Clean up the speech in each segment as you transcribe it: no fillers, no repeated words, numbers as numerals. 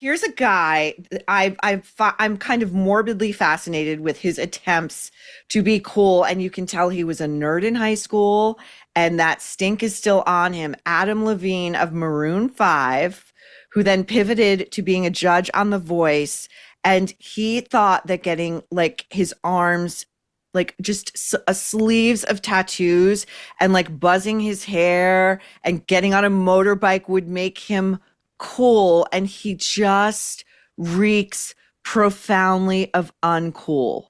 Here's a guy I'm kind of morbidly fascinated with his attempts to be cool, and you can tell he was a nerd in high school, and that stink is still on him. Adam Levine of Maroon 5, who then pivoted to being a judge on The Voice, and he thought that getting like his arms like just sleeves of tattoos and like buzzing his hair and getting on a motorbike would make him cool, and he just reeks profoundly of uncool.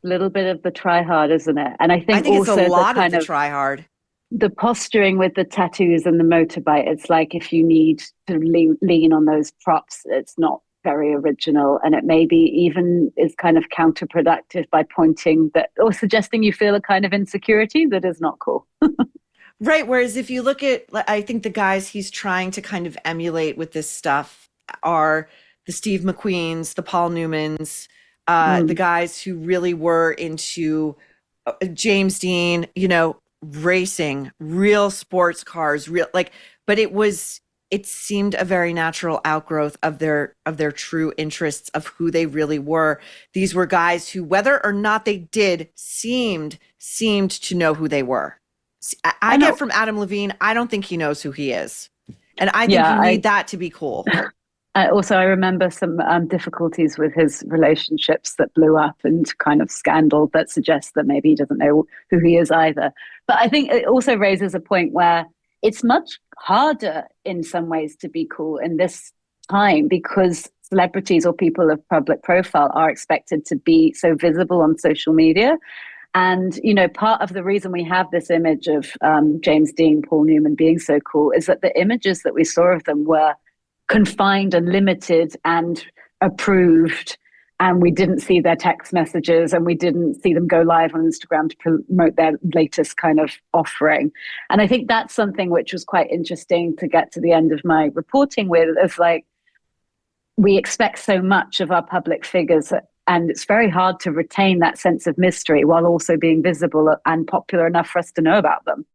Little bit of the try hard, isn't it? And I I think think it's a also the lot of kind the of try hard. the posturing with the tattoos and the motorbike, it's like if you need to lean on those props, it's not very original. And it maybe even is kind of counterproductive by pointing that or suggesting you feel a kind of insecurity that is not cool. Right. Whereas if you look at, I think the guys he's trying to kind of emulate with this stuff are the Steve McQueens, the Paul Newmans, the Mm. guys who really were into James Dean, racing, real sports cars, real like, but it seemed a very natural outgrowth of their true interests of who they really were. These were guys who, whether or not they did, seemed to know who they were. I I get know. from Adam Levine, I don't think he knows who he is. And I think Yeah, you need that to be cool. I remember some difficulties with his relationships that blew up and kind of scandal that suggests that maybe he doesn't know who he is either. But I think it also raises a point where it's much harder in some ways to be cool in this time because celebrities or people of public profile are expected to be so visible on social media. And, part of the reason we have this image of James Dean, Paul Newman being so cool is that the images that we saw of them were confined and limited and approved. And we didn't see their text messages and we didn't see them go live on Instagram to promote their latest kind of offering. And I think that's something which was quite interesting to get to the end of my reporting with. It's like we expect so much of our public figures, and it's very hard to retain that sense of mystery while also being visible and popular enough for us to know about them.